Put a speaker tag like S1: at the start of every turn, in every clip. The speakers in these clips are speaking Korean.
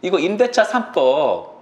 S1: 이거 임대차 3법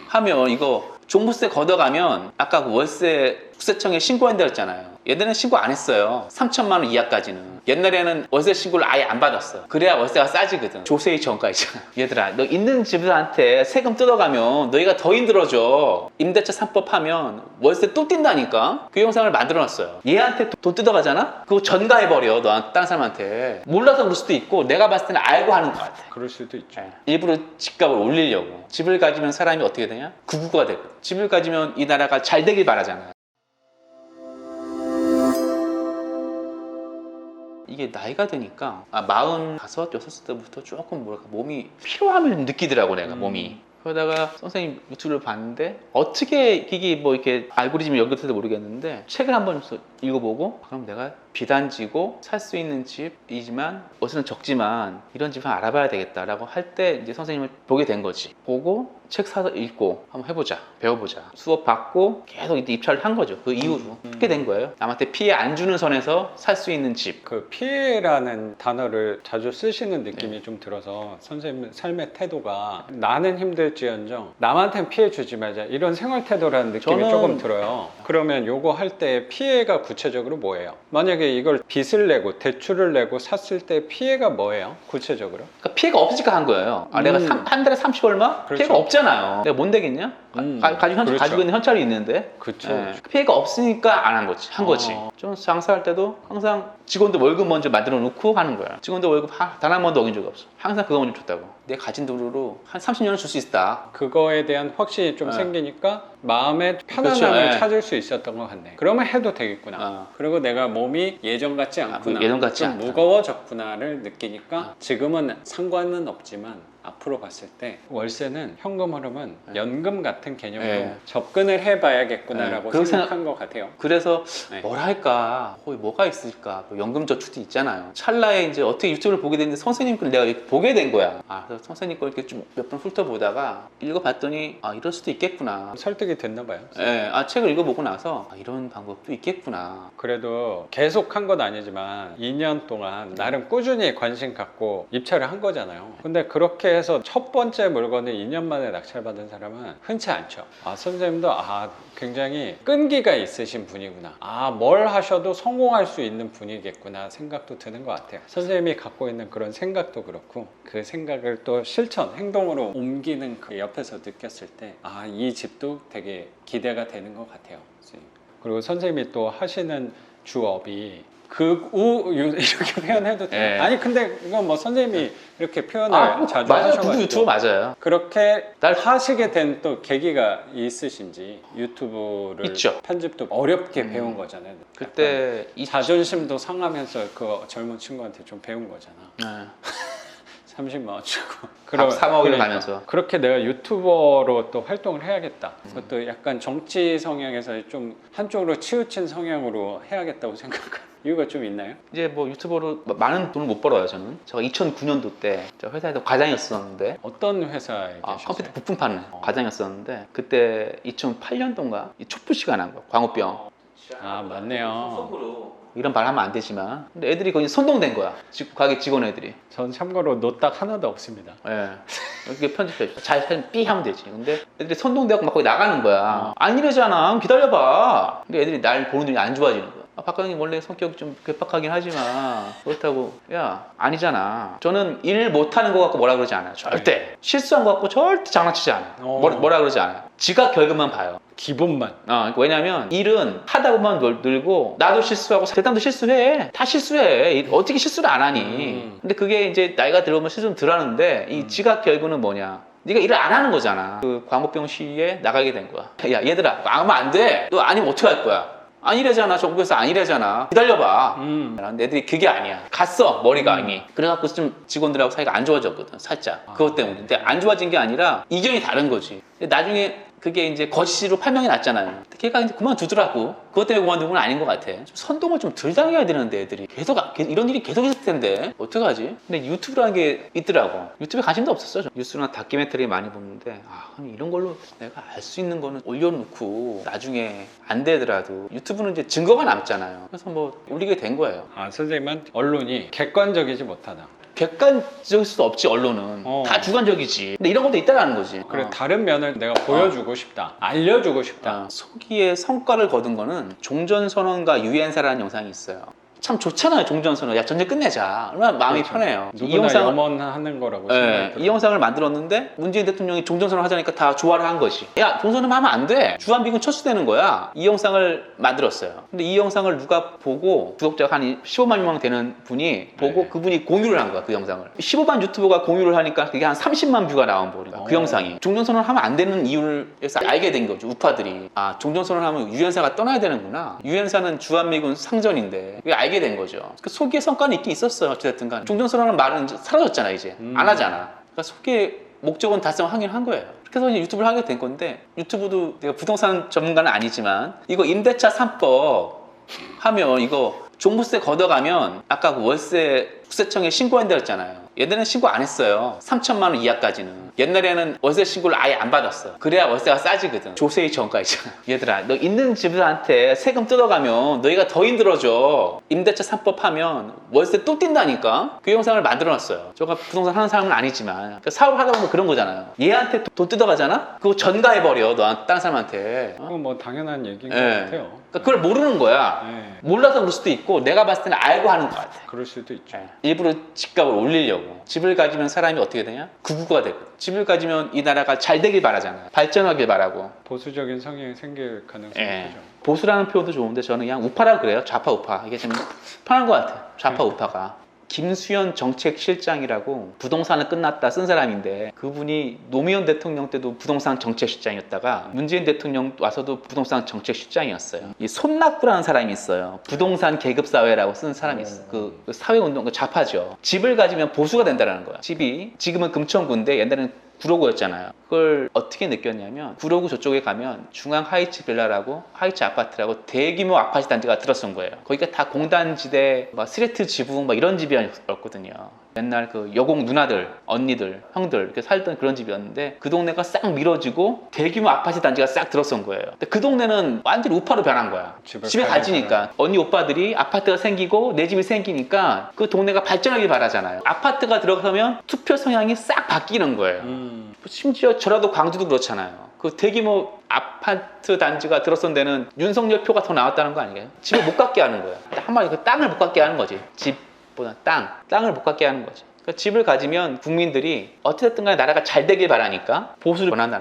S1: 하면 이거 종부세 걷어가면 아까 그 월세 국세청에 신고한다 했잖아요. 얘들은 신고 안 했어요. 3천만 원 이하까지는. 옛날에는 월세 신고를 아예 안 받았어. 그래야 월세가 싸지거든. 조세의 전가이잖아. 얘들아, 너 있는 집들한테 세금 뜯어가면 너희가 더 힘들어져. 임대차 3법 하면 월세 또 뛴다니까. 그 영상을 만들어놨어요. 얘한테 돈 뜯어가잖아? 그거 전가해버려. 너한테, 다른 사람한테. 몰라서 그럴 수도 있고 내가 봤을 때는 알고 하는 것 같아.
S2: 그럴 수도 있죠.
S1: 일부러 집값을 올리려고. 집을 가지면 사람이 어떻게 되냐? 구구가 되거든. 집을 가지면 이 나라가 잘 되길 바라잖아. 이게 나이가 드니까 45, 6살 때부터 조금 뭐랄까 몸이 피로함을 느끼더라고 내가 몸이. 그러다가 선생님 유튜브를 봤는데 어떻게 이게 뭐 이렇게 알고리즘이 연결돼서 모르겠는데 책을 한번 읽어보고 그럼 내가 비단지고 살 수 있는 집이지만 월세는 적지만 이런 집을 알아봐야 되겠다라고 할 때 이제 선생님을 보게 된 거지. 보고 책 사서 읽고 한번 해보자, 배워보자. 수업 받고 계속 이제 입찰을 한 거죠. 그 이후로 그렇게 된 거예요. 남한테 피해 안 주는 선에서 살 수 있는 집.
S2: 그 피해라는 단어를 자주 쓰시는 느낌이 좀 들어서 선생님 삶의 태도가 나는 힘들지언정 남한테는 피해 주지 말자 이런 생활 태도라는 느낌이 조금 들어요. 그러면 요거 할 때 피해가 구체적으로 뭐예요? 만약에 이걸 빚을 내고 대출을 내고 샀을 때 피해가 뭐예요? 구체적으로?
S1: 그러니까 피해가 없으니까 한 거예요. 내가 한 달에 30 얼마?
S2: 그렇죠.
S1: 피해가 없잖아요. 내가 뭔 되겠냐?
S2: 그렇죠.
S1: 가지고 있는 현찰이 있는데
S2: 그렇죠.
S1: 피해가 없으니까 안 한 거지. 한 거지. 좀 장사할 때도 항상 직원들 월급 먼저 만들어 놓고 하는 거야. 직원들 월급 단 한 번도 어긴 적이 없어. 항상 그거 먼저 줬다고. 내가 가진 돈으로 한 30년을 줄 수 있다.
S2: 그거에 대한 확신이 좀 생기니까 마음의 편안함을
S1: 그렇죠.
S2: 찾을 수 있었던 것 같네. 그러면 해도 되겠구나. 그리고 내가 몸이 예전 같지 않구나.
S1: 예전 같지
S2: 좀
S1: 않다.
S2: 무거워졌구나를 느끼니까 지금은 상관은 없지만 앞으로 봤을 때 월세는 현금 흐름은 연금 같은 개념으로 접근을 해봐야겠구나라고 생각한 것 같아요.
S1: 그래서 뭐랄까 거기 뭐가 있을까? 연금 저축도 있잖아요. 찰나에 이제 어떻게 유튜브를 보게 됐는데 선생님 걸 내가 이렇게 보게 된 거야. 그래서 선생님 걸 이렇게 좀 몇 번 훑어보다가 읽어봤더니 이럴 수도 있겠구나.
S2: 설득이 됐나 봐요.
S1: 책을 읽어보고 나서 이런 방법도 있겠구나.
S2: 그래도 계속 한 건 아니지만 2년 동안 나름 꾸준히 관심 갖고 입찰을 한 거잖아요. 근데 그렇게 해서 첫 번째 물건을 2년 만에 낙찰받은 사람은 흔치 않죠. 선생님도 굉장히 끈기가 있으신 분이구나. 뭘 하셔도 성공할 수 있는 분이겠구나 생각도 드는 것 같아요. 선생님이 갖고 있는 그런 생각도 그렇고 그 생각을 또 실천, 행동으로 옮기는 그 옆에서 느꼈을 때 이 집도 되게 기대가 되는 것 같아요. 그리고 선생님이 또 하시는 주업이 이렇게 표현해도 돼요? 아니 근데 이건 뭐 선생님이 이렇게 표현을 자주
S1: 맞아요.
S2: 하셔가지고
S1: 누구 유튜브 맞아요.
S2: 그렇게 하시게 된 또 계기가 있으신지. 유튜브를
S1: 있죠.
S2: 편집도 어렵게 배운 거잖아요.
S1: 그때
S2: 자존심도 상하면서 그 젊은 친구한테 좀 배운 거잖아. 30만 원 주고
S1: 밥 사 먹으러 가면서
S2: 그렇게 내가 유튜버로 또 활동을 해야겠다. 그것도 약간 정치 성향에서 좀 한쪽으로 치우친 성향으로 해야겠다고 생각한 이유가 좀 있나요?
S1: 이제 뭐 유튜버로 많은 돈을 못 벌어요. 저는 제가 2009년도 때 저 회사에서 과장이었었는데
S2: 어떤 회사에 계셨어요?
S1: 컴퓨터 부품 파는 과장이었었는데 그때 2008년도인가 촛불 시간 한 거 광우병.
S2: 맞네요.
S1: 이런 말 하면 안 되지만 근데 애들이 거의 선동된 거야. 가게 직원 애들이.
S2: 전 참고로 노딱 하나도 없습니다.
S1: 이렇게 편집해 잘 삐 하면 되지. 근데 애들이 선동되고 막 거기 나가는 거야. 안 이러잖아. 기다려봐. 근데 애들이 날 보는 눈이 안 좋아지는 거야. 박강님 원래 성격이 좀 괴팍하긴 하지만 그렇다고 아니잖아. 저는 일 못하는 거 갖고 뭐라 그러지 않아요. 절대. 실수한 거 갖고 절대 장난치지 않아요. 뭐라 그러지 않아요. 지각 결과만 봐요.
S2: 기본만.
S1: 왜냐면 일은 하다 보면 늘고 나도 실수하고 세상도 실수해. 다 실수해. 어떻게 실수를 안 하니. 근데 그게 이제 나이가 들어오면 실수는 덜 하는데 이 지각 결과는 뭐냐. 네가 일을 안 하는 거잖아. 그 광우병 시위에 나가게 된 거야. 야 얘들아 하면 안 돼. 너 아니면 어떻게 할 거야. 아니래잖아. 정부에서 아니래잖아. 기다려봐. 근데 애들이 그게 아니야. 갔어. 머리가 이미. 그래갖고 좀 직원들하고 사이가 안 좋아졌거든. 살짝. 그것 때문에. 근데 안 좋아진 게 아니라 이견이 다른 거지. 근데 나중에 그게 이제 거시로 판명이 났잖아요. 걔가 이제 그만두더라고. 그것 때문에 그만둔 건 아닌 것 같아. 좀 선동을 좀 덜 당해야 되는데 애들이 계속 이런 일이 계속 있을 텐데 어떡하지? 근데 유튜브라는 게 있더라고. 유튜브에 관심도 없었어. 뉴스나 다큐멘터리 많이 보는데 이런 걸로 내가 알 수 있는 거는 올려놓고 나중에 안 되더라도 유튜브는 이제 증거가 남잖아요. 그래서 뭐 올리게 된 거예요.
S2: 선생님은 언론이 객관적이지 못하다.
S1: 객관적일 수 없지 언론은. 다 주관적이지. 근데 이런 것도 있다라는 거지.
S2: 그래 다른 면을 내가 보여주고 싶다, 알려주고 싶다.
S1: 소기의 성과를 거둔 거는 종전선언과 유엔사라는 영상이 있어요. 참 좋잖아요. 종전선언. 야 전쟁 끝내자. 얼마나 마음이
S2: 그렇죠.
S1: 편해요.
S2: 누구나 염원하는 거라고 생각이
S1: 이 영상을 만들었는데 문재인 대통령이 종전선언 하자니까 다 좋아를 한 거지. 야 종전선언 하면 안 돼. 주한미군 철수되는 거야. 이 영상을 만들었어요. 근데 이 영상을 누가 보고 구독자가 한 15만 명 되는 분이 보고
S2: 네.
S1: 그분이 공유를 한 거야. 그 영상을. 15만 유튜버가 공유를 하니까 그게 한 30만 뷰가 나온 거야. 그 영상이. 종전선언 하면 안 되는 이유를 알게 된 거죠. 우파들이. 아 종전선언 하면 유엔사가 떠나야 되는구나. 유엔사는 주한미군 상전인데 그게 알게 된 거죠. 그 소기의 성과는 있긴 있었어요. 어쨌든 간. 종전선언은 말은 사라졌잖아 이제. 안 하잖아. 그러니까 소기의 목적은 달성하긴 한 거예요. 그래서 이제 유튜브를 하게 된 건데 유튜브도 내가 부동산 전문가는 아니지만 이거 임대차 3법 하면 이거 종부세 걷어가면 아까 그 월세 국세청에 신고한다 했잖아요. 얘네는 신고 안 했어요. 3천만 원 이하까지는. 옛날에는 월세 신고를 아예 안 받았어. 그래야 월세가 싸지거든. 조세의 전가 있잖아. 얘들아 너 있는 집들한테 세금 뜯어가면 너희가 더 힘들어져. 임대차 3법 하면 월세 또 뛴다니까. 그 영상을 만들어놨어요. 저가 부동산 하는 사람은 아니지만 사업을 하다 보면 그런 거잖아요. 얘한테 돈 뜯어가잖아? 그거 전가해버려. 너 다른 사람한테.
S2: 그건 뭐 당연한 얘기인 것
S1: 네.
S2: 같아요.
S1: 그러니까 그걸 모르는 거야.
S2: 네.
S1: 몰라서 그럴 수도 있고 내가 봤을 때는 알고 하는 것 같아.
S2: 그럴 수도 있죠.
S1: 일부러 집값을 올리려고. 집을 가지면 사람이 어떻게 되냐? 극우가 되거든. 집을 가지면 이 나라가 잘 되길 바라잖아요. 발전하길 바라고.
S2: 보수적인 성향이 생길 가능성이 크죠.
S1: 보수라는 표현도 좋은데 저는 그냥 우파라고 그래요. 좌파 우파. 이게 좀 편한 것 같아요. 좌파 우파가. 김수현 정책실장이라고 부동산은 끝났다 쓴 사람인데 그분이 노무현 대통령 때도 부동산 정책실장이었다가 문재인 대통령 와서도 부동산 정책실장이었어요. 이 손낙구라는 사람이 있어요. 부동산 계급사회라고 쓴 사람이 있어요. 그 사회운동, 그 좌파죠. 집을 가지면 보수가 된다는 거야. 집이 지금은 금천구인데 옛날에는 구로구였잖아요. 그걸 어떻게 느꼈냐면 구로구 저쪽에 가면 중앙 하이츠 빌라라고 하이츠 아파트라고 대규모 아파트 단지가 들어선 거예요. 거기가 다 공단지대, 막 스레트 지붕 막 이런 집이었거든요. 옛날 그 여공 누나들, 언니들, 형들 이렇게 살던 그런 집이었는데 그 동네가 싹 밀어지고 대규모 아파트 단지가 싹 들어선 거예요. 근데 그 동네는 완전히 우파로 변한 거야. 집에 가지니까 언니 오빠들이 아파트가 생기고 내 집이 생기니까 그 동네가 발전하길 바라잖아요. 아파트가 들어서면 투표 성향이 싹 바뀌는 거예요. 심지어 저라도 광주도 그렇잖아요. 그 대규모 아파트 단지가 들어선 데는 윤석열 표가 더 나왔다는 거 아니에요? 집을 못 갖게 하는 거예요. 한마디 그 땅을 못 갖게 하는 거지. 집보다 땅을 못 갖게 하는 거지. 그러니까 집을 가지면 국민들이 어찌됐든 간에 나라가 잘 되길 바라니까 보수를 원한다는 거예요.